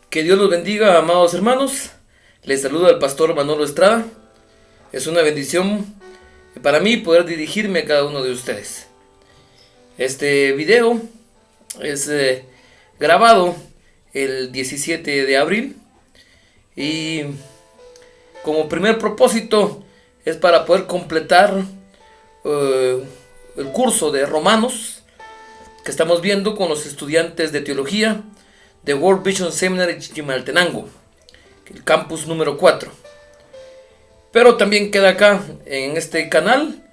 Que Dios los bendiga, amados hermanos. Les saluda el pastor Manolo Estrada. Es una bendición para mí poder dirigirme a cada uno de ustedes. Este video es grabado el 17 de abril y como primer propósito es para poder completar el curso de Romanos que estamos viendo con los estudiantes de teología de World Vision Seminary Chimaltenango, el campus número 4. Pero también queda acá en este canal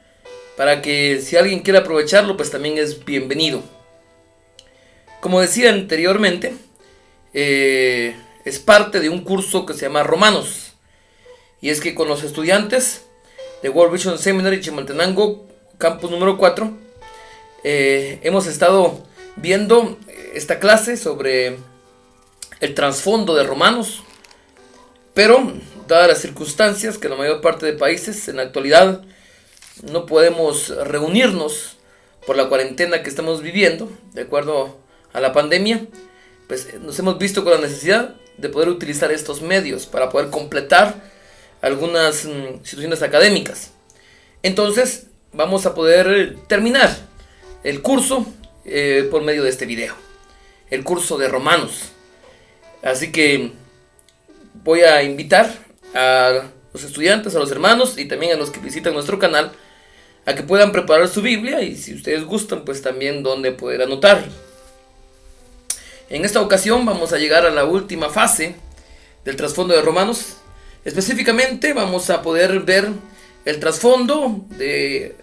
para que si alguien quiere aprovecharlo, pues también es bienvenido. Como decía anteriormente, es parte de un curso que se llama Romanos. Y es que con los estudiantes de World Vision Seminary Chimaltenango, campus número 4, hemos estado viendo esta clase sobre el trasfondo de Romanos, pero dadas las circunstancias que la mayor parte de países en la actualidad no podemos reunirnos por la cuarentena que estamos viviendo de acuerdo a la pandemia, pues nos hemos visto con la necesidad de poder utilizar estos medios para poder completar algunas situaciones académicas. Entonces vamos a poder terminar el curso por medio de este video, el curso de Romanos. Así que voy a invitar a los estudiantes, a los hermanos y también a los que visitan nuestro canal a que puedan preparar su Biblia y si ustedes gustan, pues también donde poder anotar. En esta ocasión vamos a llegar a la última fase del trasfondo de Romanos. Específicamente vamos a poder ver el trasfondo de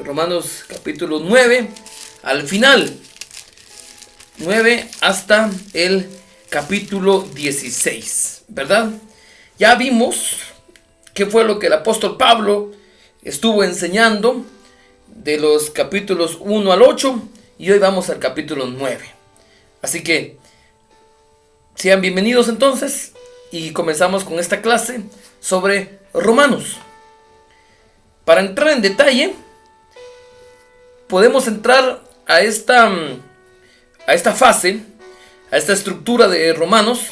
Romanos capítulo 9 al final, 9 hasta el capítulo 16, ¿verdad? Ya vimos qué fue lo que el apóstol Pablo estuvo enseñando de los capítulos 1 al 8 y hoy vamos al capítulo 9. Así que sean bienvenidos entonces y comenzamos con esta clase sobre Romanos. Para entrar en detalle, podemos entrar a esta fase, a esta estructura de Romanos,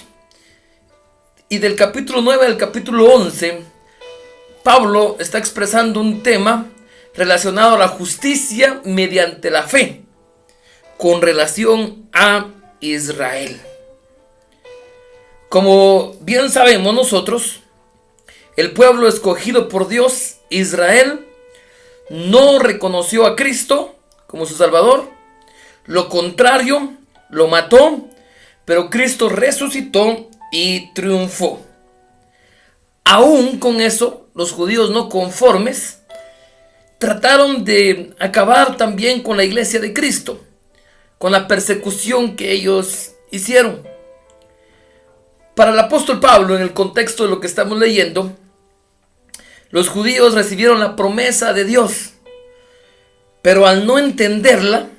y del capítulo 9 al capítulo 11, Pablo está expresando un tema relacionado a la justicia mediante la fe, con relación a Israel. Como bien sabemos nosotros, el pueblo escogido por Dios, Israel, no reconoció a Cristo como su Salvador. Lo contrario, lo mató, pero Cristo resucitó y triunfó. Aún con eso, los judíos no conformes trataron de acabar también con la iglesia de Cristo, con la persecución que ellos hicieron. Para el apóstol Pablo, en el contexto de lo que estamos leyendo, los judíos recibieron la promesa de Dios, pero al no entenderla,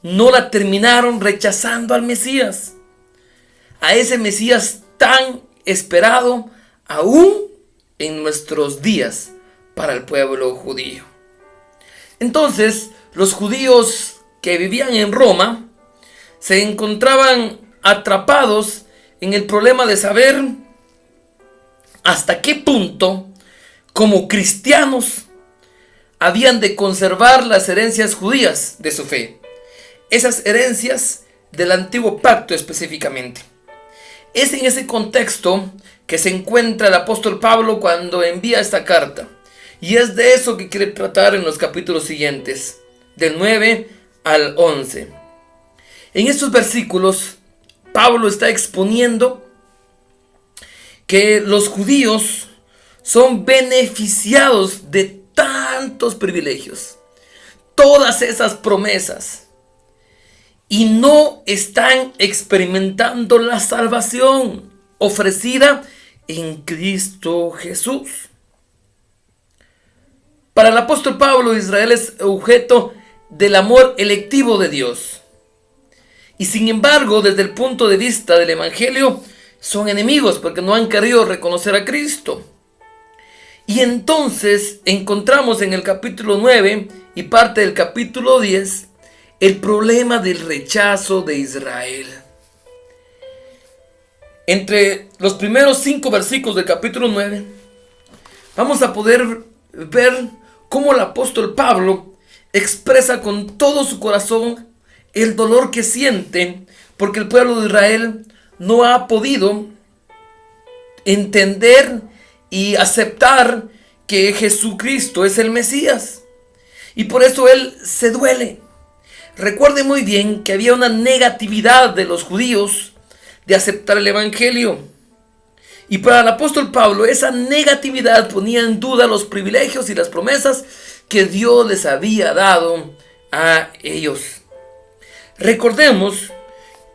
no la terminaron rechazando al Mesías, a ese Mesías tan esperado aún en nuestros días para el pueblo judío. Entonces, los judíos que vivían en Roma se encontraban atrapados en el problema de saber hasta qué punto, como cristianos, habían de conservar las herencias judías de su fe. Esas herencias del antiguo pacto específicamente. Es en ese contexto que se encuentra el apóstol Pablo cuando envía esta carta. Y es de eso que quiere tratar en los capítulos siguientes, del 9 al 11. En estos versículos, Pablo está exponiendo que los judíos son beneficiados de tantos privilegios, todas esas promesas, y no están experimentando la salvación ofrecida en Cristo Jesús. Para el apóstol Pablo, Israel es objeto del amor electivo de Dios. Y sin embargo, desde el punto de vista del Evangelio, son enemigos porque no han querido reconocer a Cristo. Y entonces encontramos en el capítulo 9 y parte del capítulo 10 el problema del rechazo de Israel. entre los primeros 5 versículos del capítulo 9, vamos a poder ver cómo el apóstol Pablo expresa con todo su corazón el dolor que siente porque el pueblo de Israel no ha podido entender y aceptar que Jesucristo es el Mesías. Y por eso él se duele. Recuerde muy bien que había una negatividad de los judíos de aceptar el evangelio. Y para el apóstol Pablo esa negatividad ponía en duda los privilegios y las promesas que Dios les había dado a ellos. Recordemos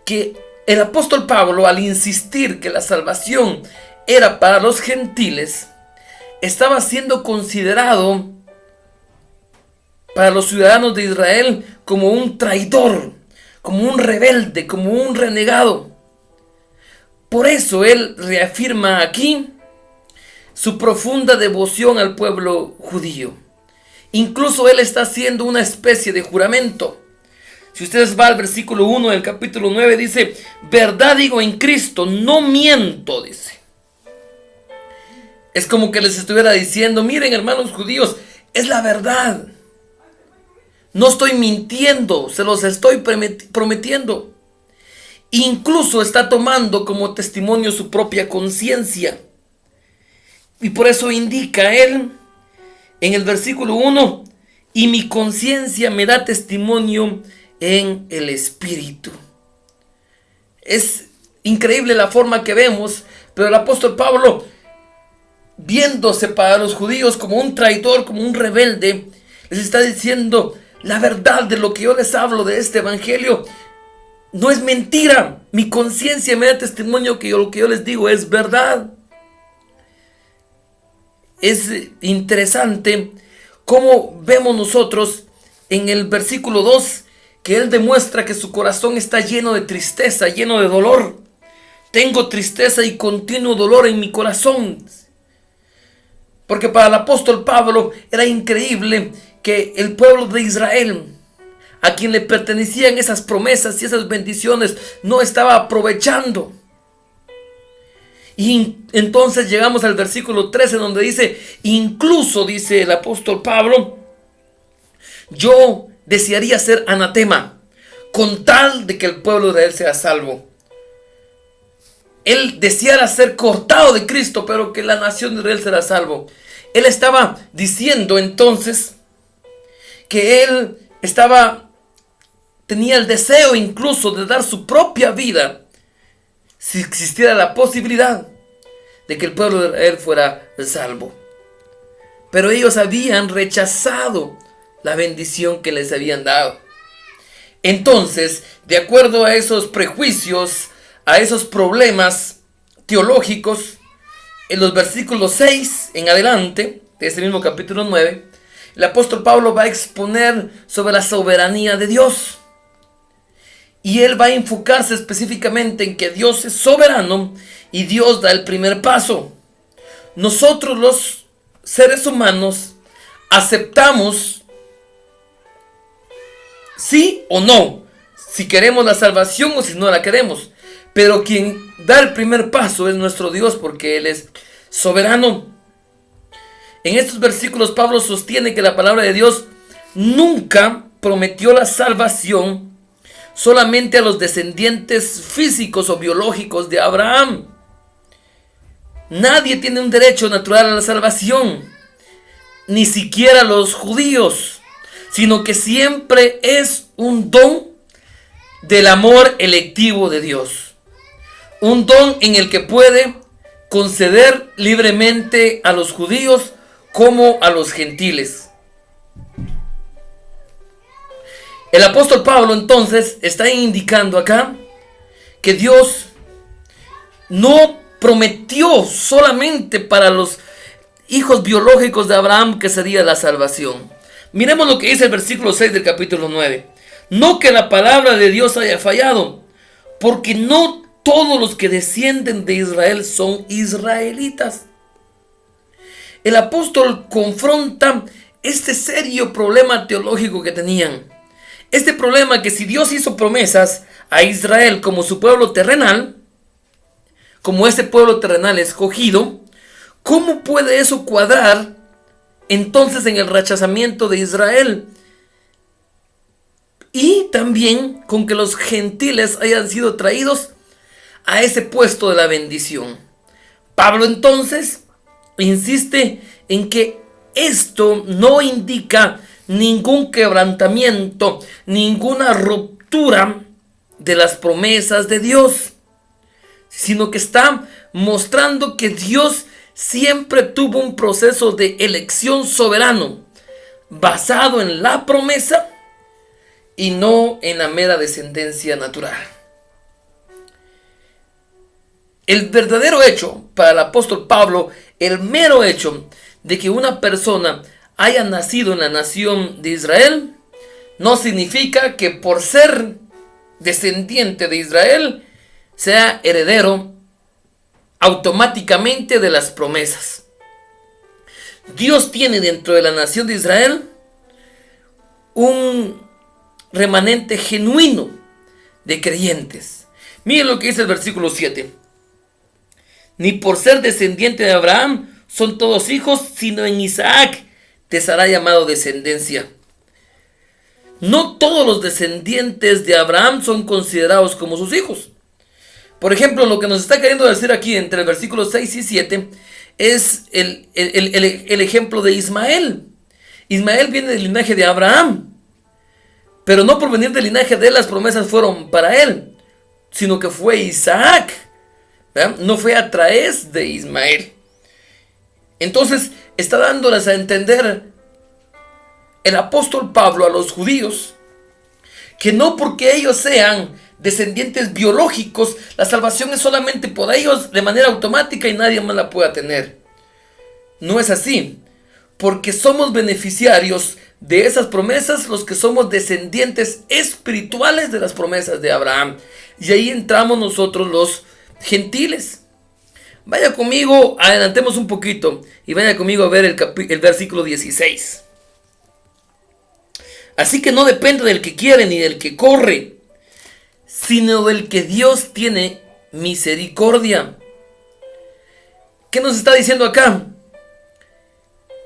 que el apóstol Pablo, al insistir que la salvación era para los gentiles, estaba siendo considerado para los ciudadanos de Israel como un traidor, como un rebelde, como un renegado. Por eso él reafirma aquí su profunda devoción al pueblo judío. Incluso él está haciendo una especie de juramento. Si ustedes van al versículo 1 del capítulo 9, dice: verdad digo en Cristo, no miento, dice. Es como que les estuviera diciendo: miren, hermanos judíos, es la verdad. No estoy mintiendo, se los estoy prometiendo. Incluso está tomando como testimonio su propia conciencia. Y por eso indica él en el versículo 1: y mi conciencia me da testimonio en el Espíritu. Es increíble la forma que vemos, pero el apóstol Pablo, viéndose para los judíos como un traidor, como un rebelde, les está diciendo: la verdad de lo que yo les hablo de este evangelio no es mentira. Mi conciencia me da testimonio que lo que yo les digo es verdad. Es interesante cómo vemos nosotros en el versículo 2 que él demuestra que su corazón está lleno de tristeza, lleno de dolor. Tengo tristeza y continuo dolor en mi corazón. Porque para el apóstol Pablo era increíble que el pueblo de Israel, a quien le pertenecían esas promesas y esas bendiciones, no estaba aprovechando. Y entonces llegamos al versículo 13, donde dice: incluso, dice el apóstol Pablo, yo desearía ser anatema, con tal de que el pueblo de Israel sea salvo. Él deseara ser cortado de Cristo, pero que la nación de Israel será salvo. Él estaba diciendo entonces que él tenía el deseo incluso de dar su propia vida si existiera la posibilidad de que el pueblo de Israel fuera salvo. Pero ellos habían rechazado la bendición que les habían dado. Entonces, de acuerdo a esos prejuicios, a esos problemas teológicos, en los versículos 6 en adelante de este mismo capítulo 9, el apóstol Pablo va a exponer sobre la soberanía de Dios. Y él va a enfocarse específicamente en que Dios es soberano y Dios da el primer paso. Nosotros los seres humanos aceptamos sí o no, si queremos la salvación o si no la queremos. Pero quien da el primer paso es nuestro Dios, porque Él es soberano. En estos versículos Pablo sostiene que la palabra de Dios nunca prometió la salvación solamente a los descendientes físicos o biológicos de Abraham. Nadie tiene un derecho natural a la salvación, ni siquiera los judíos, sino que siempre es un don del amor electivo de Dios. Un don en el que puede conceder libremente a los judíos como a los gentiles. El apóstol Pablo entonces está indicando acá que Dios no prometió solamente para los hijos biológicos de Abraham que sería la salvación. Miremos lo que dice el versículo 6 del capítulo 9. No que la palabra de Dios haya fallado, porque no todos los que descienden de Israel son israelitas. El apóstol confronta este serio problema teológico que tenían. Este problema que si Dios hizo promesas a Israel como su pueblo terrenal, como ese pueblo terrenal escogido, ¿cómo puede eso cuadrar entonces en el rechazamiento de Israel? Y también con que los gentiles hayan sido traídos a ese puesto de la bendición. Pablo entonces insiste en que esto no indica ningún quebrantamiento, ninguna ruptura de las promesas de Dios, sino que está mostrando que Dios siempre tuvo un proceso de elección soberano basado en la promesa y no en la mera descendencia natural. El verdadero hecho para el apóstol Pablo, el mero hecho de que una persona haya nacido en la nación de Israel, no significa que por ser descendiente de Israel sea heredero automáticamente de las promesas. Dios tiene dentro de la nación de Israel un remanente genuino de creyentes. Miren lo que dice el versículo 7. Ni por ser descendiente de Abraham son todos hijos, sino en Isaac te será llamado descendencia. No todos los descendientes de Abraham son considerados como sus hijos. Por ejemplo, lo que nos está queriendo decir aquí entre el versículo 6 y 7 es el ejemplo de Ismael. Ismael viene del linaje de Abraham, pero no por venir del linaje de él las promesas fueron para él, sino que fue Isaac, ¿verdad? No fue a través de Ismael. Entonces está dándoles a entender el apóstol Pablo a los judíos que no porque ellos sean descendientes biológicos, la salvación es solamente por ellos de manera automática y nadie más la pueda tener. No es así, porque somos beneficiarios de esas promesas los que somos descendientes espirituales de las promesas de Abraham. Y ahí entramos nosotros los gentiles. Vaya conmigo, adelantemos un poquito y vaya conmigo a ver el versículo 16. Así que no depende del que quiere ni del que corre, sino del que Dios tiene misericordia. ¿Qué nos está diciendo acá?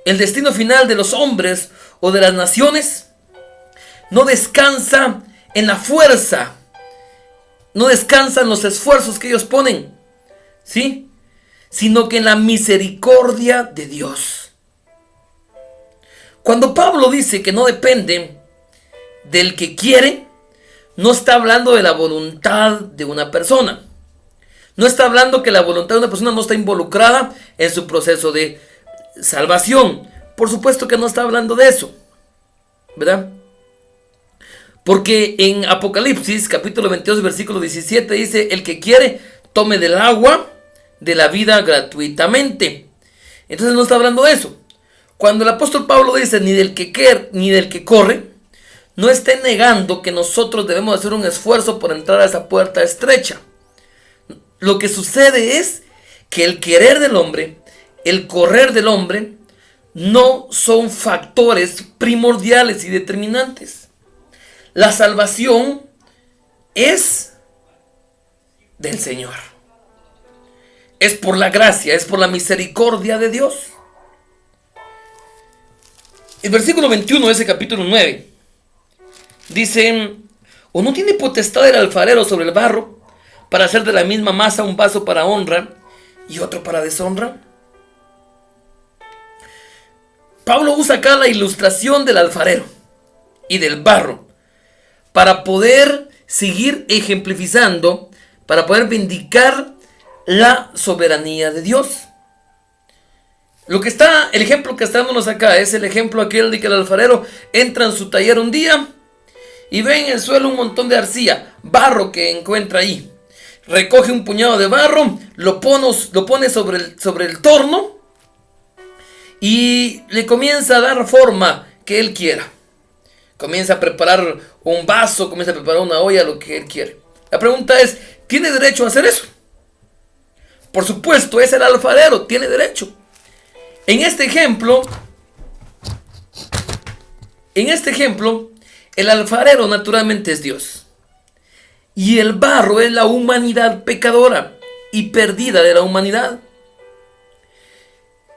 El destino final de los hombres o de las naciones no descansa en la fuerza, no descansa en los esfuerzos que ellos ponen, ¿sí? Sino que en la misericordia de Dios. Cuando Pablo dice que no depende del que quiere, no está hablando de la voluntad de una persona. No está hablando que la voluntad de una persona no está involucrada en su proceso de salvación. Por supuesto que no está hablando de eso, ¿verdad? Porque en Apocalipsis capítulo 22 versículo 17 dice: el que quiere tome del agua de la vida gratuitamente. Entonces no está hablando de eso. Cuando el apóstol Pablo dice ni del que quiere ni del que corre, no está negando que nosotros debemos hacer un esfuerzo por entrar a esa puerta estrecha. Lo que sucede es que el querer del hombre, el correr del hombre, no son factores primordiales y determinantes. La salvación es del Señor. Es por la gracia, es por la misericordia de Dios. El versículo 21 de ese capítulo 9 dice: ¿o no tiene potestad el alfarero sobre el barro para hacer de la misma masa un vaso para honra y otro para deshonra? Pablo usa acá la ilustración del alfarero y del barro para poder seguir ejemplificando, para poder vindicar la soberanía de Dios. El ejemplo que está dándonos acá es el ejemplo aquel de que el alfarero entra en su taller un día y ve en el suelo un montón de arcilla, barro que encuentra ahí. Recoge un puñado de barro, lo pone sobre el torno y le comienza a dar forma que él quiera. Comienza a preparar un vaso, comienza a preparar una olla, lo que él quiere. La pregunta es, ¿tiene derecho a hacer eso? Por supuesto, es el alfarero, tiene derecho. En este ejemplo, el alfarero naturalmente es Dios. Y el barro es la humanidad pecadora. y perdida de la humanidad.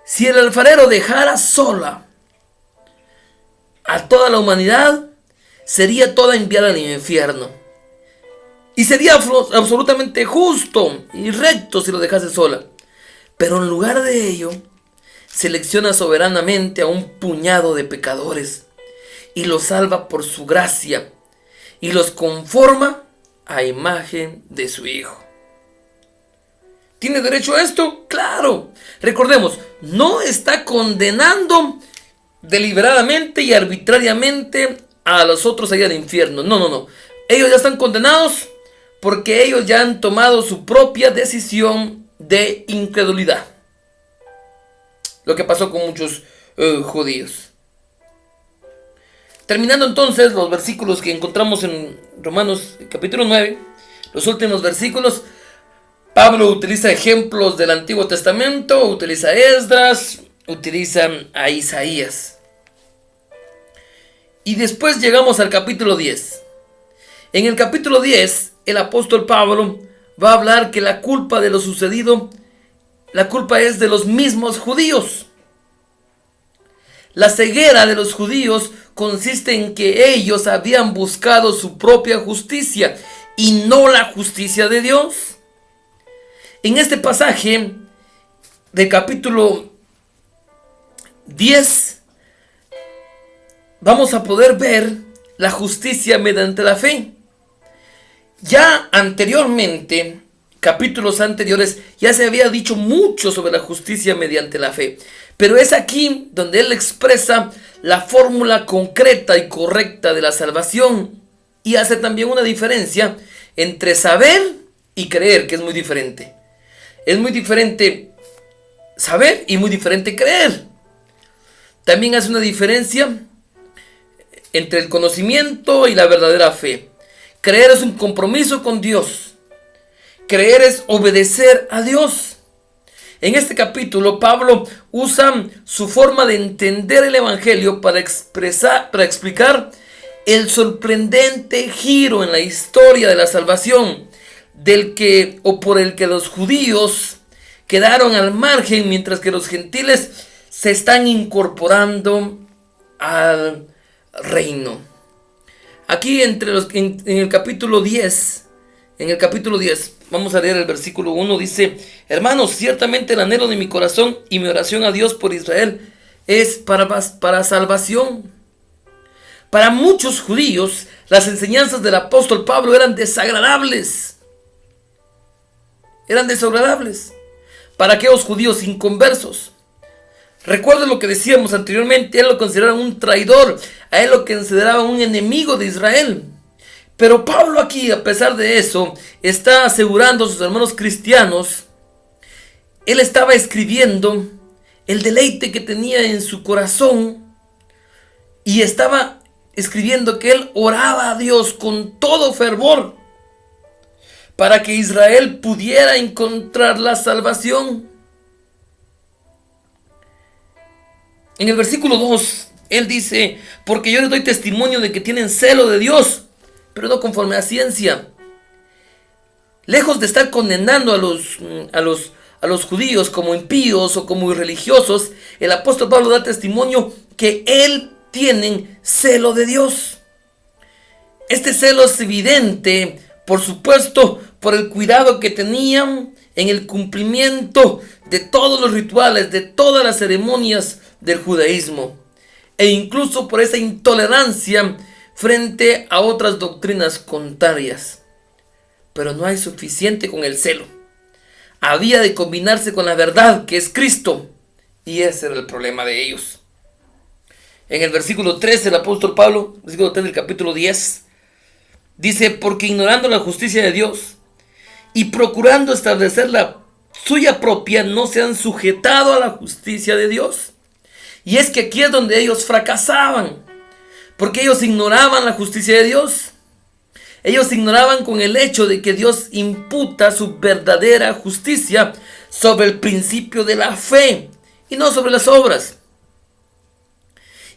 Si el alfarero dejara sola a toda la humanidad, sería toda enviada al infierno. Y sería absolutamente justo y recto si lo dejase sola. Pero en lugar de ello, selecciona soberanamente a un puñado de pecadores y los salva por su gracia y los conforma a imagen de su Hijo. ¿Tiene derecho a esto? ¡Claro! Recordemos, no está condenando deliberadamente y arbitrariamente a los otros allá al infierno. No. Ellos ya están condenados porque ellos ya han tomado su propia decisión de incredulidad. Lo que pasó con muchos judíos. Terminando entonces los versículos que encontramos en Romanos capítulo 9, los últimos versículos, Pablo utiliza ejemplos del Antiguo Testamento, utiliza a Esdras, utiliza a Isaías. Y después llegamos al capítulo 10. En el capítulo 10, el apóstol Pablo va a hablar que la culpa de lo sucedido, la culpa es de los mismos judíos. La ceguera de los judíos consiste en que ellos habían buscado su propia justicia y no la justicia de Dios. En este pasaje del capítulo 10 vamos a poder ver la justicia mediante la fe. Ya anteriormente, capítulos anteriores, ya se había dicho mucho sobre la justicia mediante la fe. Pero es aquí donde él expresa la fórmula concreta y correcta de la salvación. Y hace también una diferencia entre saber y creer, que es muy diferente. Es muy diferente saber y muy diferente creer. También hace una diferencia entre el conocimiento y la verdadera fe. Creer es un compromiso con Dios. Creer es obedecer a Dios. En este capítulo, Pablo usa su forma de entender el Evangelio para explicar el sorprendente giro en la historia de la salvación, por el que los judíos quedaron al margen, mientras que los gentiles se están incorporando al reino. Aquí en el capítulo 10, vamos a leer el versículo 1, dice: hermanos, ciertamente el anhelo de mi corazón y mi oración a Dios por Israel es para salvación. Para muchos judíos, las enseñanzas del apóstol Pablo eran desagradables. Para aquellos judíos inconversos. Recuerden lo que decíamos anteriormente, él lo consideraba un traidor, a él lo consideraba un enemigo de Israel. Pero Pablo aquí, a pesar de eso, está asegurando a sus hermanos cristianos, él estaba escribiendo el deleite que tenía en su corazón y estaba escribiendo que él oraba a Dios con todo fervor para que Israel pudiera encontrar la salvación. En el versículo 2, él dice: porque yo les doy testimonio de que tienen celo de Dios, pero no conforme a ciencia. Lejos de estar condenando a los judíos como impíos o como irreligiosos, el apóstol Pablo da testimonio que él tienen celo de Dios. Este celo es evidente, por supuesto, por el cuidado que tenían en el cumplimiento de todos los rituales, de todas las ceremonias del judaísmo, e incluso por esa intolerancia frente a otras doctrinas contrarias. Pero no hay suficiente con el celo. Había de combinarse con la verdad, que es Cristo, y ese era el problema de ellos. En el versículo 3, el apóstol Pablo, versículo 3 del capítulo 10, dice: porque ignorando la justicia de Dios y procurando establecer la suya propia, no se han sujetado a la justicia de Dios. Y es que aquí es donde ellos fracasaban, porque ellos ignoraban la justicia de Dios. Ellos ignoraban con el hecho de que Dios imputa su verdadera justicia sobre el principio de la fe y no sobre las obras.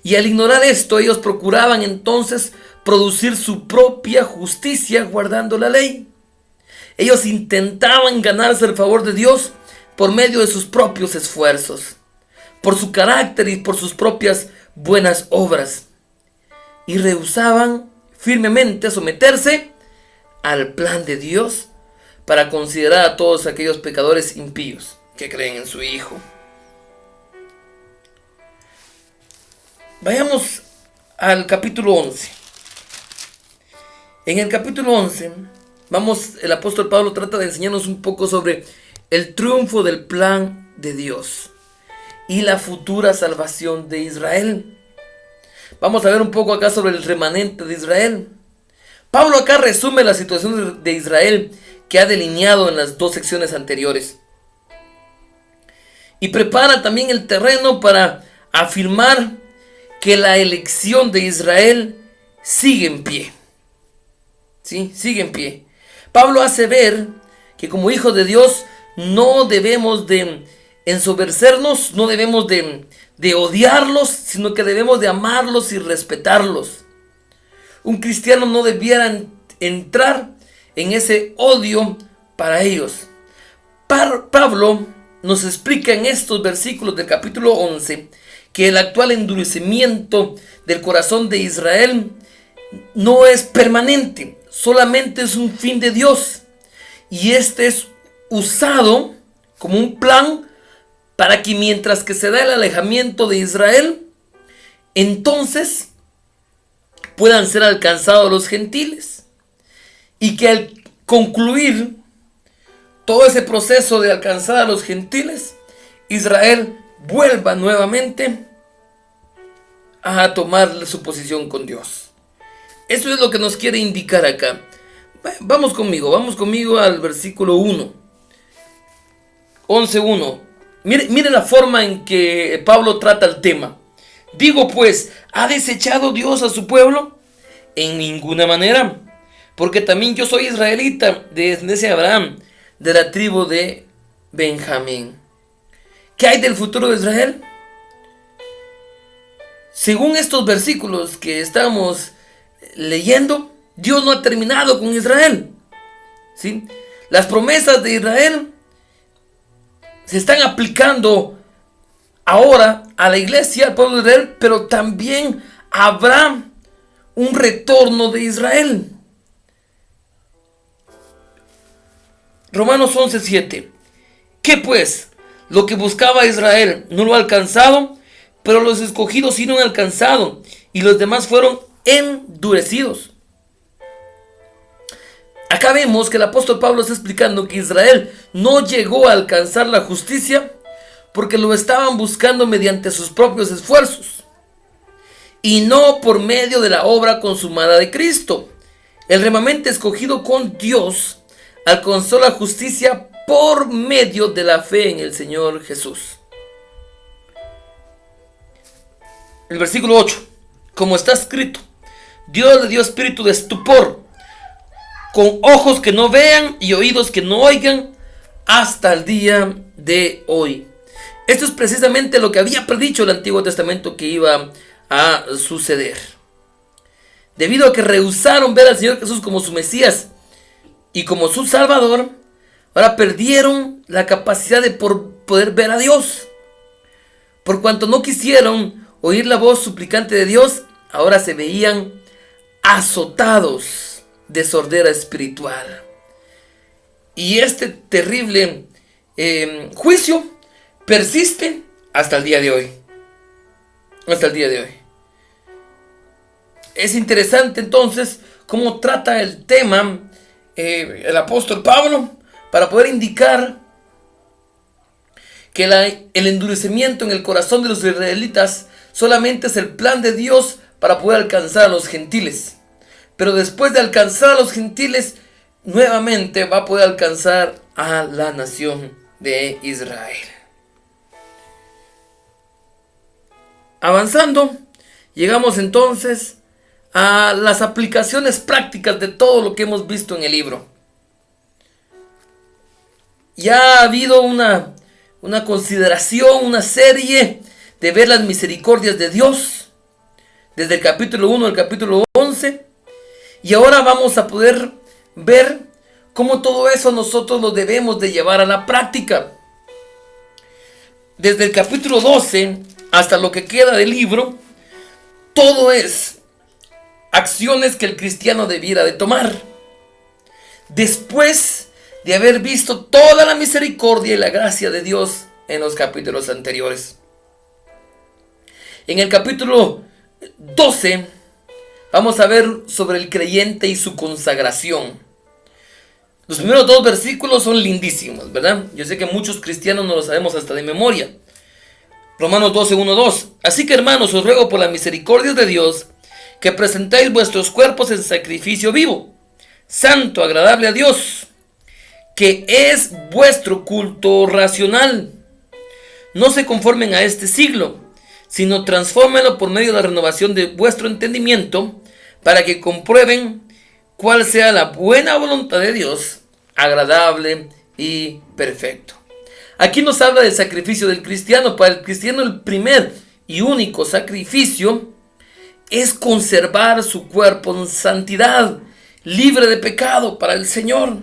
Y al ignorar esto, ellos procuraban entonces producir su propia justicia guardando la ley. Ellos intentaban ganarse el favor de Dios por medio de sus propios esfuerzos, por su carácter y por sus propias buenas obras. Y rehusaban firmemente someterse al plan de Dios para considerar a todos aquellos pecadores impíos que creen en su Hijo. Vayamos al capítulo 11. En el capítulo 11, el apóstol Pablo trata de enseñarnos un poco sobre el triunfo del plan de Dios y la futura salvación de Israel. Vamos a ver un poco acá sobre el remanente de Israel. Pablo acá resume la situación de Israel que ha delineado en las dos secciones anteriores. Y prepara también el terreno para afirmar que la elección de Israel sigue en pie. ¿Sí? Sigue en pie. Pablo hace ver que como hijos de Dios no debemos de ensoberbecernos, no debemos de odiarlos, sino que debemos de amarlos y respetarlos. Un cristiano no debiera entrar en ese odio para ellos. Pablo nos explica en estos versículos del capítulo 11 que el actual endurecimiento del corazón de Israel no es permanente, solamente es un fin de Dios. Y este es usado como un plan para que mientras que se da el alejamiento de Israel, entonces puedan ser alcanzados los gentiles. Y que al concluir todo ese proceso de alcanzar a los gentiles, Israel vuelva nuevamente a tomar su posición con Dios. Eso es lo que nos quiere indicar acá. Vamos conmigo al versículo 1. 11:1. Mire la forma en que Pablo trata el tema. Digo pues, ¿ha desechado Dios a su pueblo? En ninguna manera, porque también yo soy israelita, de descendencia de Abraham, de la tribu de Benjamín. ¿Qué hay del futuro de Israel? Según estos versículos que estamos leyendo, Dios no ha terminado con Israel. ¿Sí? Las promesas de Israel se están aplicando ahora a la iglesia, al pueblo de Israel, pero también habrá un retorno de Israel. Romanos 11:7. ¿Qué pues? Lo que buscaba Israel no lo ha alcanzado, pero los escogidos sí lo han alcanzado, y los demás fueron endurecidos. Acá vemos que el apóstol Pablo está explicando que Israel no llegó a alcanzar la justicia porque lo estaban buscando mediante sus propios esfuerzos y no por medio de la obra consumada de Cristo. El remanente escogido con Dios alcanzó la justicia por medio de la fe en el Señor Jesús. El versículo 8. Como está escrito, Dios le dio espíritu de estupor, con ojos que no vean y oídos que no oigan, hasta el día de hoy. Esto es precisamente lo que había predicho el Antiguo Testamento que iba a suceder. Debido a que rehusaron ver al Señor Jesús como su Mesías y como su Salvador, ahora perdieron la capacidad de poder ver a Dios. Por cuanto no quisieron oír la voz suplicante de Dios, ahora se veían azotados de sordera espiritual. Y este terrible juicio persiste hasta el día de hoy. Hasta el día de hoy. Es interesante entonces cómo trata el tema el apóstol Pablo para poder indicar que el endurecimiento en el corazón de los israelitas solamente es el plan de Dios para poder alcanzar a los gentiles. Pero después de alcanzar a los gentiles, nuevamente va a poder alcanzar a la nación de Israel. Avanzando, llegamos entonces a las aplicaciones prácticas de todo lo que hemos visto en el libro. Ya ha habido una consideración, una serie de ver las misericordias de Dios, desde el capítulo 1 al capítulo 11, y ahora vamos a poder ver cómo todo eso nosotros lo debemos de llevar a la práctica. Desde el capítulo 12 hasta lo que queda del libro, todo es acciones que el cristiano debiera de tomar. Después de haber visto toda la misericordia y la gracia de Dios en los capítulos anteriores. En el capítulo 12 vamos a ver sobre el creyente y su consagración. Los primeros 2 versículos son lindísimos, ¿verdad? Yo sé que muchos cristianos no lo sabemos hasta de memoria. Romanos 12, 1, 2. Así que, hermanos, os ruego por la misericordia de Dios que presentéis vuestros cuerpos en sacrificio vivo, santo, agradable a Dios, que es vuestro culto racional. No se conformen a este siglo, sino transfórmenlo por medio de la renovación de vuestro entendimiento, para que comprueben cuál sea la buena voluntad de Dios, agradable y perfecto. Aquí nos habla del sacrificio del cristiano. Para el cristiano, el primer y único sacrificio es conservar su cuerpo en santidad, libre de pecado para el Señor.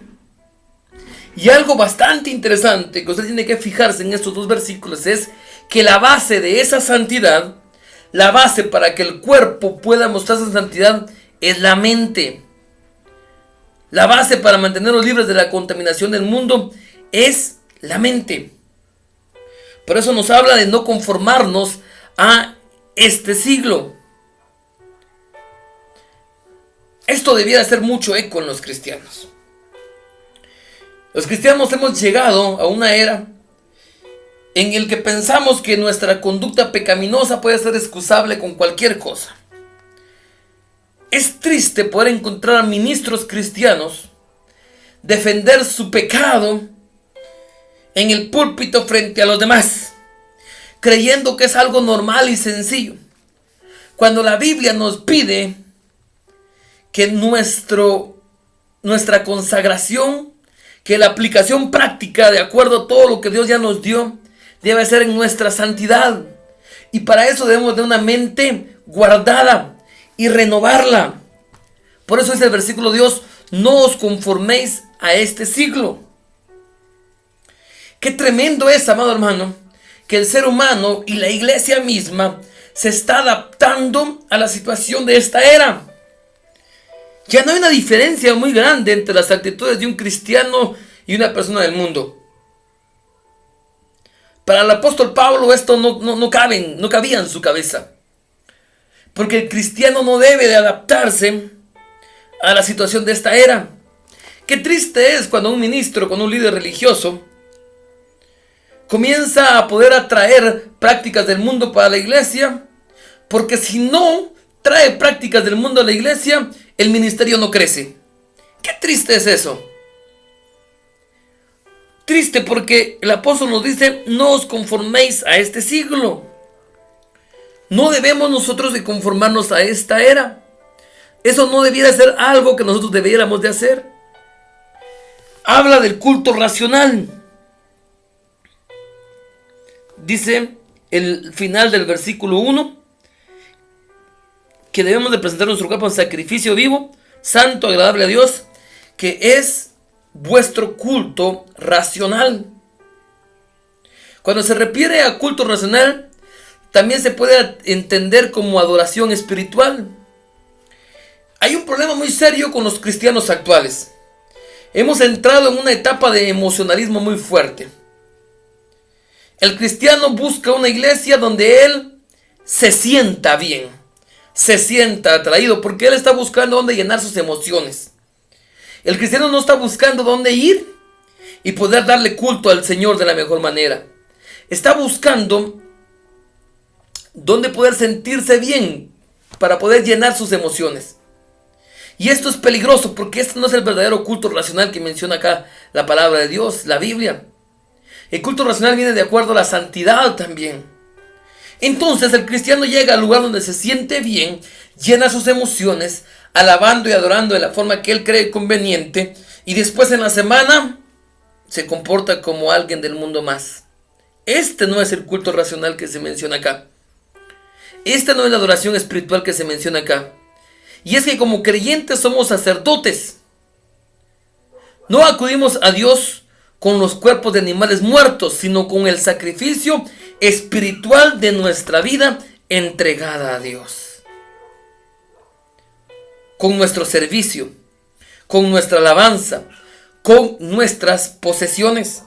Y algo bastante interesante que usted tiene que fijarse en estos 2 versículos es que la base de esa santidad, la base para que el cuerpo pueda mostrarse en santidad, es la mente. La base para mantenernos libres de la contaminación del mundo es la mente. Por eso nos habla de no conformarnos a este siglo. Esto debiera hacer mucho eco en los cristianos. Los cristianos hemos llegado a una era en el que pensamos que nuestra conducta pecaminosa puede ser excusable con cualquier cosa. Es triste poder encontrar a ministros cristianos defender su pecado en el púlpito frente a los demás, creyendo que es algo normal y sencillo, cuando la Biblia nos pide que nuestra consagración, que la aplicación práctica de acuerdo a todo lo que Dios ya nos dio, debe ser en nuestra santidad. Y para eso debemos de una mente guardada y renovarla. Por eso dice el versículo de Dios: no os conforméis a este siglo. Qué tremendo es, amado hermano, que el ser humano y la iglesia misma se está adaptando a la situación de esta era. Ya no hay una diferencia muy grande entre las actitudes de un cristiano y una persona del mundo. Para el apóstol Pablo esto no cabía en su cabeza. Porque el cristiano no debe de adaptarse a la situación de esta era. Qué triste es cuando un ministro, cuando un líder religioso comienza a poder atraer prácticas del mundo para la iglesia, porque si no trae prácticas del mundo a la iglesia, el ministerio no crece. Qué triste es eso. Triste porque el apóstol nos dice: no os conforméis a este siglo. No debemos nosotros de conformarnos a esta era. Eso no debiera ser algo que nosotros debiéramos de hacer. Habla del culto racional. Dice el final del versículo 1 que debemos de presentar nuestro cuerpo en sacrificio vivo, santo, agradable a Dios, que es vuestro culto racional. Cuando se refiere a culto racional, también se puede entender como adoración espiritual. Hay un problema muy serio con los cristianos actuales. Hemos entrado en una etapa de emocionalismo muy fuerte. El cristiano busca una iglesia donde él se sienta bien, se sienta atraído, porque él está buscando dónde llenar sus emociones. El cristiano no está buscando dónde ir y poder darle culto al Señor de la mejor manera. Está buscando dónde poder sentirse bien para poder llenar sus emociones. Y esto es peligroso, porque este no es el verdadero culto racional que menciona acá la palabra de Dios, la Biblia. El culto racional viene de acuerdo a la santidad también. Entonces el cristiano llega al lugar donde se siente bien, llena sus emociones, alabando y adorando de la forma que él cree conveniente, y después en la semana se comporta como alguien del mundo más. Este no es el culto racional que se menciona acá. Esta no es la adoración espiritual que se menciona acá. Y es que como creyentes somos sacerdotes. No acudimos a Dios con los cuerpos de animales muertos, sino con el sacrificio espiritual de nuestra vida entregada a Dios. Con nuestro servicio, con nuestra alabanza, con nuestras posesiones.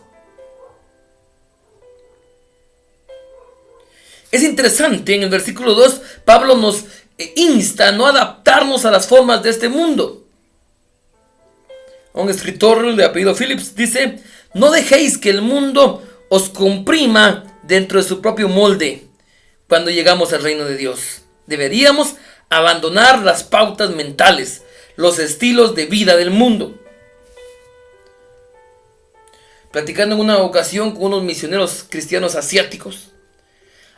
Es interesante, en el versículo 2, Pablo nos insta a no adaptarnos a las formas de este mundo. Un escritor de apellido Phillips dice: no dejéis que el mundo os comprima dentro de su propio molde cuando llegamos al reino de Dios. Deberíamos abandonar las pautas mentales, los estilos de vida del mundo. Platicando en una ocasión con unos misioneros cristianos asiáticos,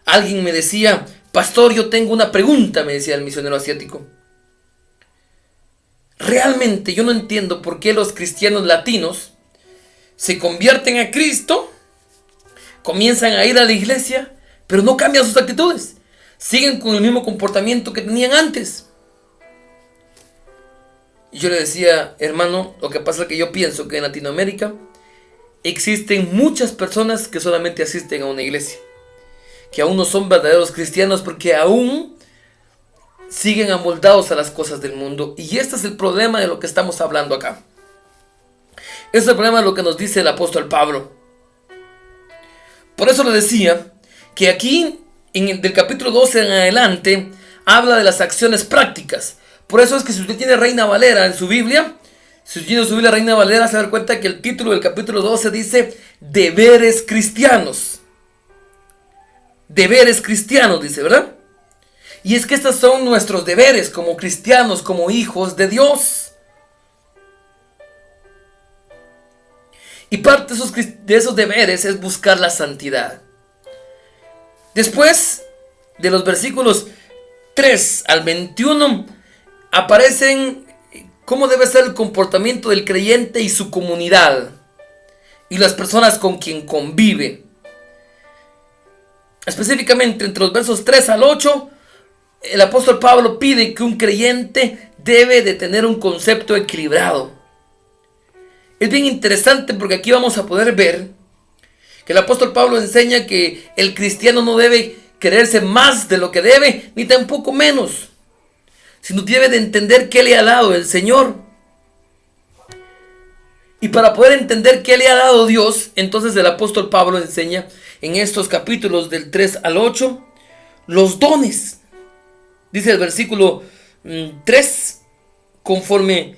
alguien me decía: pastor, yo tengo una pregunta, me decía el misionero asiático. Realmente yo no entiendo por qué los cristianos latinos se convierten a Cristo, comienzan a ir a la iglesia, pero no cambian sus actitudes. Siguen con el mismo comportamiento que tenían antes. Y yo le decía: hermano, lo que pasa es que yo pienso que en Latinoamérica existen muchas personas que solamente asisten a una iglesia, que aún no son verdaderos cristianos porque aún siguen amoldados a las cosas del mundo. Y este es el problema de lo que estamos hablando acá. Este es el problema de lo que nos dice el apóstol Pablo. Por eso le decía que aquí, del capítulo 12 en adelante, habla de las acciones prácticas. Por eso es que si usted tiene Reina Valera en su Biblia, si usted tiene su Biblia Reina Valera, se va a dar cuenta que el título del capítulo 12 dice deberes cristianos. Deberes cristianos, dice, ¿verdad? Y es que estos son nuestros deberes como cristianos, como hijos de Dios. Y parte de esos deberes es buscar la santidad. Después de los versículos 3 al 21 aparecen cómo debe ser el comportamiento del creyente y su comunidad y las personas con quien convive. Específicamente entre los versos 3 al 8, el apóstol Pablo pide que un creyente debe de tener un concepto equilibrado. Es bien interesante porque aquí vamos a poder ver que el apóstol Pablo enseña que el cristiano no debe creerse más de lo que debe, ni tampoco menos, sino debe de entender qué le ha dado el Señor. Y para poder entender qué le ha dado Dios, entonces el apóstol Pablo enseña en estos capítulos del 3 al 8 los dones. Dice el versículo 3, conforme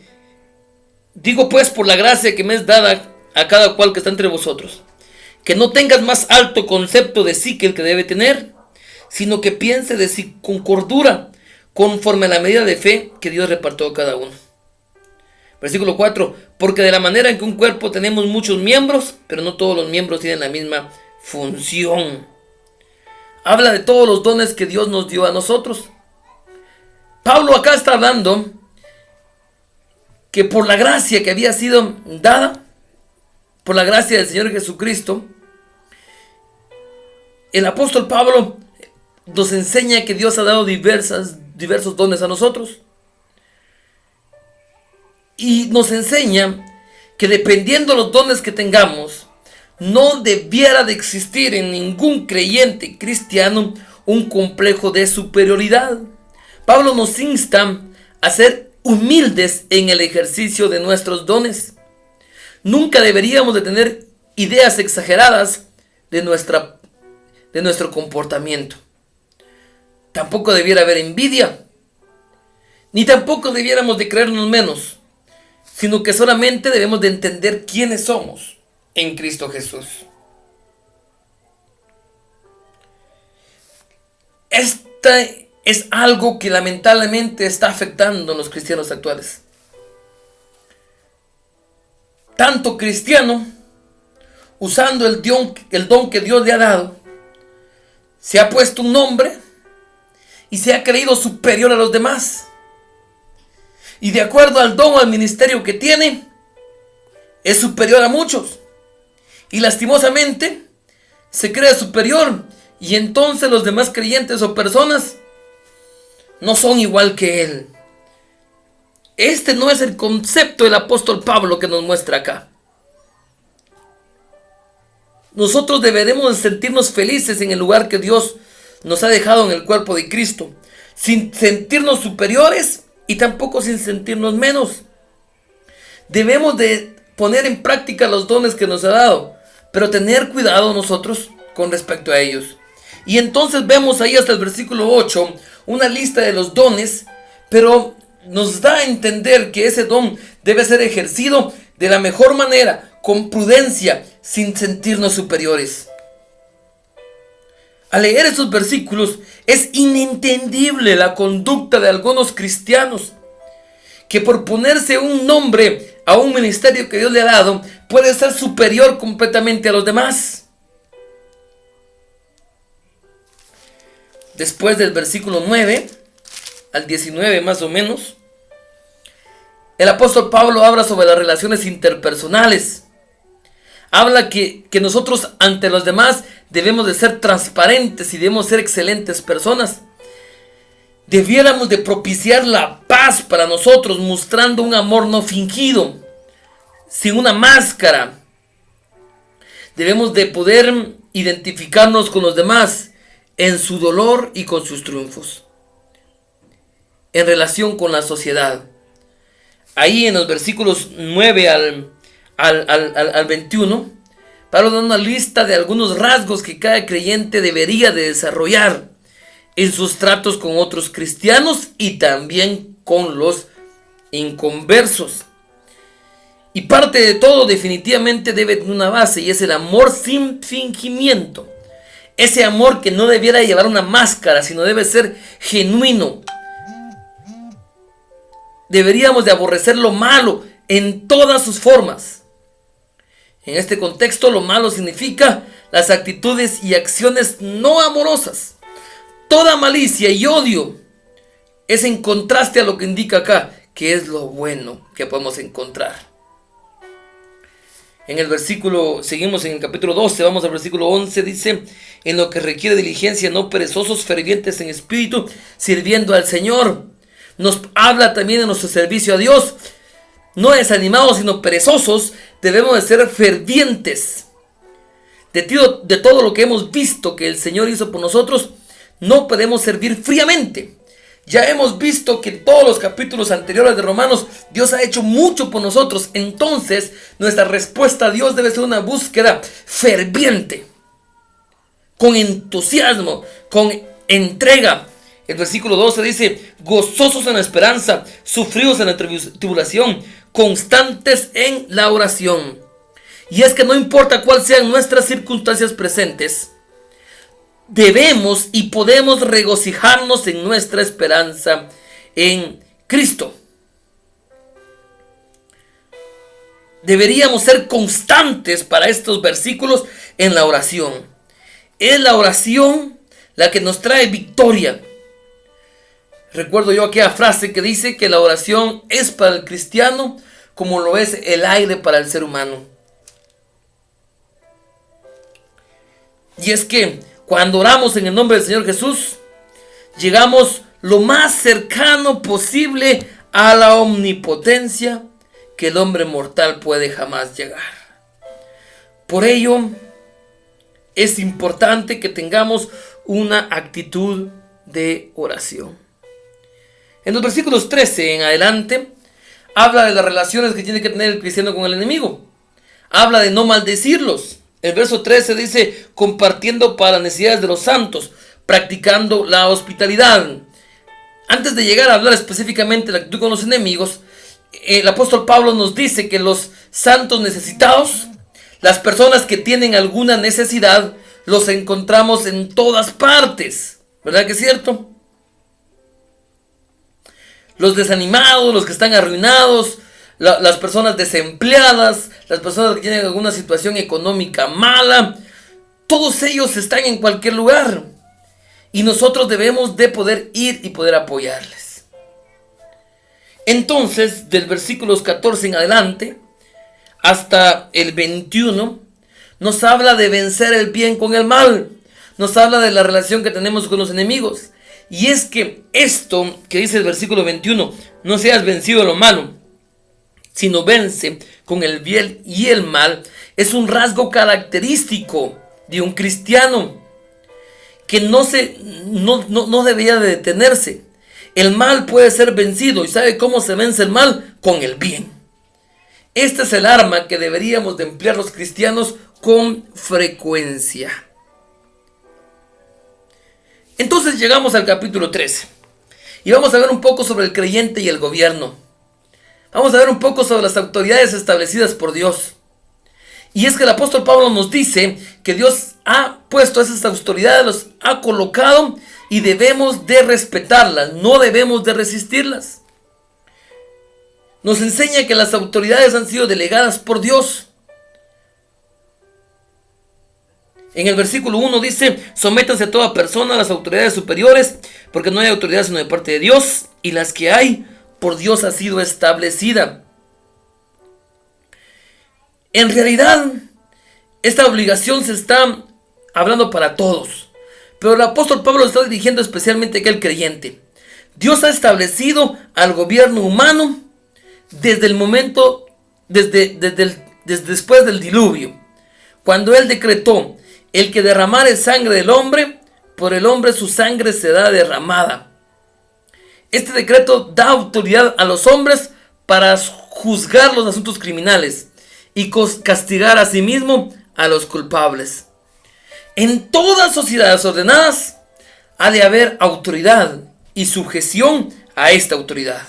digo pues por la gracia que me es dada a cada cual que está entre vosotros, que no tengas más alto concepto de sí que el que debe tener, sino que piense de sí con cordura, conforme a la medida de fe que Dios repartió a cada uno. Versículo 4, porque de la manera en que un cuerpo tenemos muchos miembros, pero no todos los miembros tienen la misma función. Habla de todos los dones que Dios nos dio a nosotros. Pablo acá está hablando que por la gracia que había sido dada, por la gracia del Señor Jesucristo, el apóstol Pablo nos enseña que Dios ha dado diversos dones a nosotros. Y nos enseña que dependiendo de los dones que tengamos, no debiera de existir en ningún creyente cristiano un complejo de superioridad. Pablo nos insta a ser humildes en el ejercicio de nuestros dones. Nunca deberíamos de tener ideas exageradas de nuestro comportamiento. Tampoco debiera haber envidia, ni tampoco debiéramos de creernos menos, sino que solamente debemos de entender quiénes somos en Cristo Jesús. Esta es algo que lamentablemente está afectando a los cristianos actuales. Tanto cristiano, usando el don que Dios le ha dado, se ha puesto un nombre y se ha creído superior a los demás. Y de acuerdo al don o al ministerio que tiene, es superior a muchos. Y lastimosamente se cree superior, y entonces los demás creyentes o personas no son igual que él. este no es el concepto del apóstol Pablo que nos muestra acá. Nosotros deberemos sentirnos felices en el lugar que Dios nos ha dejado en el cuerpo de Cristo, sin sentirnos superiores y tampoco sin sentirnos menos. Debemos de poner en práctica los dones que nos ha dado, pero tener cuidado nosotros con respecto a ellos. Y entonces vemos ahí hasta el versículo 8 una lista de los dones, pero nos da a entender que ese don debe ser ejercido de la mejor manera, con prudencia, sin sentirnos superiores. Al leer esos versículos es inentendible la conducta de algunos cristianos que por ponerse un nombre a un ministerio que Dios le ha dado puede ser superior completamente a los demás. Después del versículo 9 al 19 más o menos, el apóstol Pablo habla sobre las relaciones interpersonales. Habla que nosotros ante los demás debemos de ser transparentes y debemos ser excelentes personas. Debiéramos de propiciar la paz para nosotros, mostrando un amor no fingido, sin una máscara. Debemos de poder identificarnos con los demás en su dolor y con sus triunfos. En relación con la sociedad. Ahí en los versículos 9 al 21, Pablo da una lista de algunos rasgos que cada creyente debería de desarrollar en sus tratos con otros cristianos y también con los inconversos. Y parte de todo definitivamente debe tener una base, y es el amor sin fingimiento. Ese amor que no debiera llevar una máscara, sino debe ser genuino. Deberíamos de aborrecer lo malo en todas sus formas. En este contexto, lo malo significa las actitudes y acciones no amorosas. Toda malicia y odio es en contraste a lo que indica acá, que es lo bueno que podemos encontrar. En el versículo, seguimos en el capítulo 12, vamos al versículo 11, dice: en lo que requiere diligencia, no perezosos, fervientes en espíritu, sirviendo al Señor. Nos habla también de nuestro servicio a Dios. No desanimados, sino perezosos, debemos de ser fervientes. De todo lo que hemos visto que el Señor hizo por nosotros, no podemos servir fríamente. Ya hemos visto que en todos los capítulos anteriores de Romanos, Dios ha hecho mucho por nosotros. Entonces, nuestra respuesta a Dios debe ser una búsqueda ferviente, con entusiasmo, con entrega. El versículo 12 dice: gozosos en la esperanza, sufridos en la tribulación, constantes en la oración. Y es que no importa cuáles sean nuestras circunstancias presentes, debemos y podemos regocijarnos en nuestra esperanza en Cristo. Deberíamos ser constantes para estos versículos en la oración. Es la oración la que nos trae victoria. Recuerdo yo aquella frase que dice que la oración es para el cristiano como lo es el aire para el ser humano. Y es que cuando oramos en el nombre del Señor Jesús, llegamos lo más cercano posible a la omnipotencia que el hombre mortal puede jamás llegar. Por ello, es importante que tengamos una actitud de oración. En los versículos 13 en adelante, habla de las relaciones que tiene que tener el cristiano con el enemigo. Habla de no maldecirlos. El verso 13 dice: compartiendo para las necesidades de los santos, practicando la hospitalidad. Antes de llegar a hablar específicamente de la actitud con los enemigos, el apóstol Pablo nos dice que los santos necesitados, las personas que tienen alguna necesidad, los encontramos en todas partes. ¿Verdad que es cierto? Los desanimados, los que están arruinados, las personas desempleadas, las personas que tienen alguna situación económica mala, todos ellos están en cualquier lugar. Y nosotros debemos de poder ir y poder apoyarles. Entonces, del versículos 14 en adelante hasta el 21, nos habla de vencer el bien con el mal. Nos habla de la relación que tenemos con los enemigos. Y es que esto que dice el versículo 21, no seas vencido de lo malo, sino vence con el bien y el mal, es un rasgo característico de un cristiano que no debería de detenerse. El mal puede ser vencido, y ¿sabe cómo se vence el mal? Con el bien. Este es el arma que deberíamos de emplear los cristianos con frecuencia. Entonces llegamos al capítulo 13 y vamos a ver un poco sobre el creyente y el gobierno. Vamos a ver un poco sobre las autoridades establecidas por Dios. Y es que el apóstol Pablo nos dice que Dios ha puesto esas autoridades, los ha colocado y debemos de respetarlas, no debemos de resistirlas. Nos enseña que las autoridades han sido delegadas por Dios. En el versículo 1 dice: sométanse a toda persona a las autoridades superiores, porque no hay autoridad sino de parte de Dios, y las que hay, por Dios ha sido establecida. En realidad, esta obligación se está hablando para todos, pero el apóstol Pablo está dirigiendo especialmente a aquel creyente. Dios ha establecido al gobierno humano desde el momento, desde después del diluvio, cuando Él decretó: el que derramare sangre del hombre, por el hombre su sangre será derramada. Este decreto da autoridad a los hombres para juzgar los asuntos criminales y castigar a sí mismo a los culpables. En todas sociedades ordenadas ha de haber autoridad y sujeción a esta autoridad.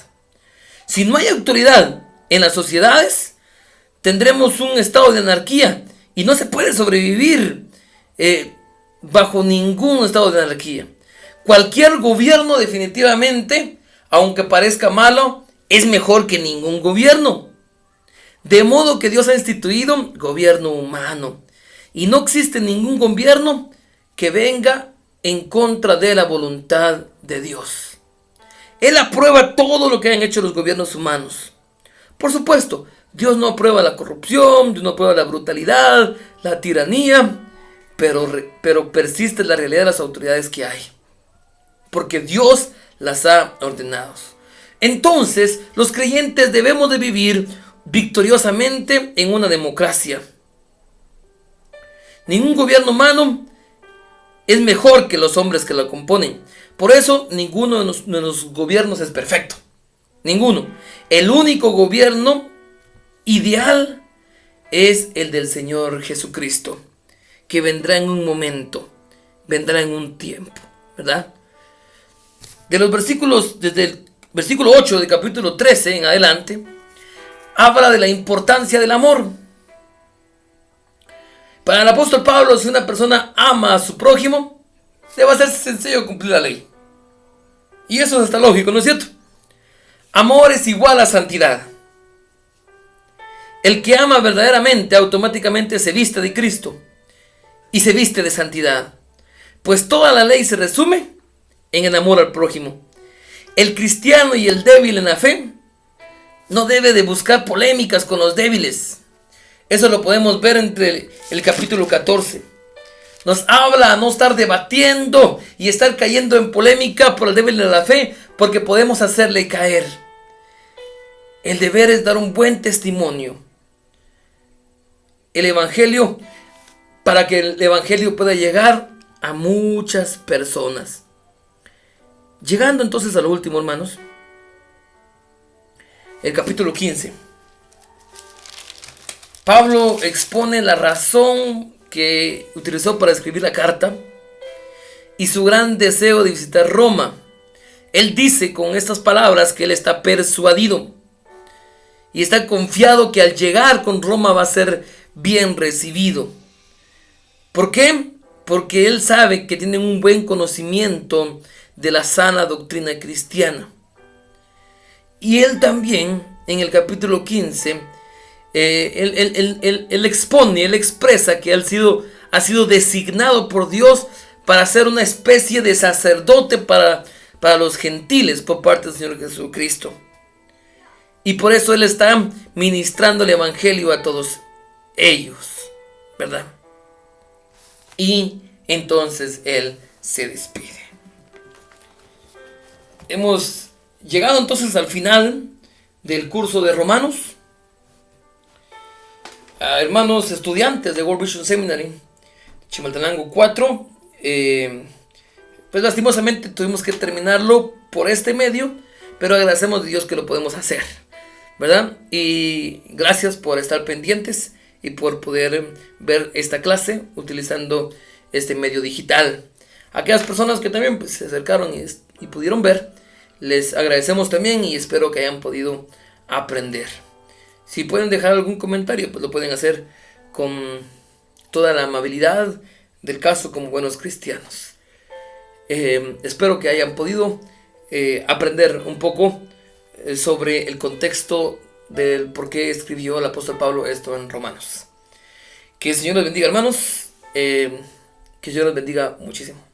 Si no hay autoridad en las sociedades, tendremos un estado de anarquía y no se puede sobrevivir bajo ningún estado de anarquía. Cualquier gobierno definitivamente, aunque parezca malo, es mejor que ningún gobierno. De modo que Dios ha instituido gobierno humano, y no existe ningún gobierno que venga en contra de la voluntad de Dios. Él aprueba todo lo que han hecho los gobiernos humanos. Por supuesto, Dios no aprueba la corrupción, Dios no aprueba la brutalidad, la tiranía, pero persiste la realidad de las autoridades que hay, porque Dios las ha ordenado. Entonces, los creyentes debemos de vivir victoriosamente en una democracia. Ningún gobierno humano es mejor que los hombres que lo componen. Por eso, ninguno de los gobiernos es perfecto. Ninguno. El único gobierno ideal es el del Señor Jesucristo, que vendrá en un momento, vendrá en un tiempo, ¿verdad? De los versículos, desde el versículo 8 del capítulo 13 en adelante, habla de la importancia del amor. Para el apóstol Pablo, si una persona ama a su prójimo, le va a ser sencillo cumplir la ley. Y eso es hasta lógico, ¿no es cierto? Amor es igual a santidad. El que ama verdaderamente automáticamente se viste de Cristo y se viste de santidad, pues toda la ley se resume en el amor al prójimo. El cristiano y el débil en la fe no debe de buscar polémicas con los débiles. Eso lo podemos ver entre el capítulo 14. Nos habla a no estar debatiendo y estar cayendo en polémica por el débil de la fe, porque podemos hacerle caer. El deber es dar un buen testimonio. El evangelio, para que el evangelio pueda llegar a muchas personas. Llegando entonces a lo último, hermanos, el capítulo 15. Pablo expone la razón que utilizó para escribir la carta y su gran deseo de visitar Roma. Él dice con estas palabras que él está persuadido y está confiado que al llegar con Roma va a ser bien recibido. ¿Por qué? Porque él sabe que tienen un buen conocimiento de la sana doctrina cristiana. Y él también, en el capítulo 15, él expone, él expresa que ha sido designado por Dios para ser una especie de sacerdote para los gentiles por parte del Señor Jesucristo. Y por eso él está ministrando el evangelio a todos ellos, ¿verdad? Y entonces él se despide. hemos llegado entonces al final del curso de Romanos. Hermanos estudiantes de World Vision Seminary, Chimaltenango 4, pues lastimosamente tuvimos que terminarlo por este medio, pero agradecemos a Dios que lo podemos hacer, ¿verdad? Y gracias por estar pendientes y por poder ver esta clase utilizando este medio digital. Aquellas personas que también pues, se acercaron y pudieron ver, les agradecemos también y espero que hayan podido aprender. Si pueden dejar algún comentario, pues lo pueden hacer con toda la amabilidad del caso como buenos cristianos. Espero que hayan podido aprender un poco sobre el contexto del por qué escribió el apóstol Pablo esto en Romanos. Que el Señor les bendiga, hermanos. Que el Señor les bendiga muchísimo.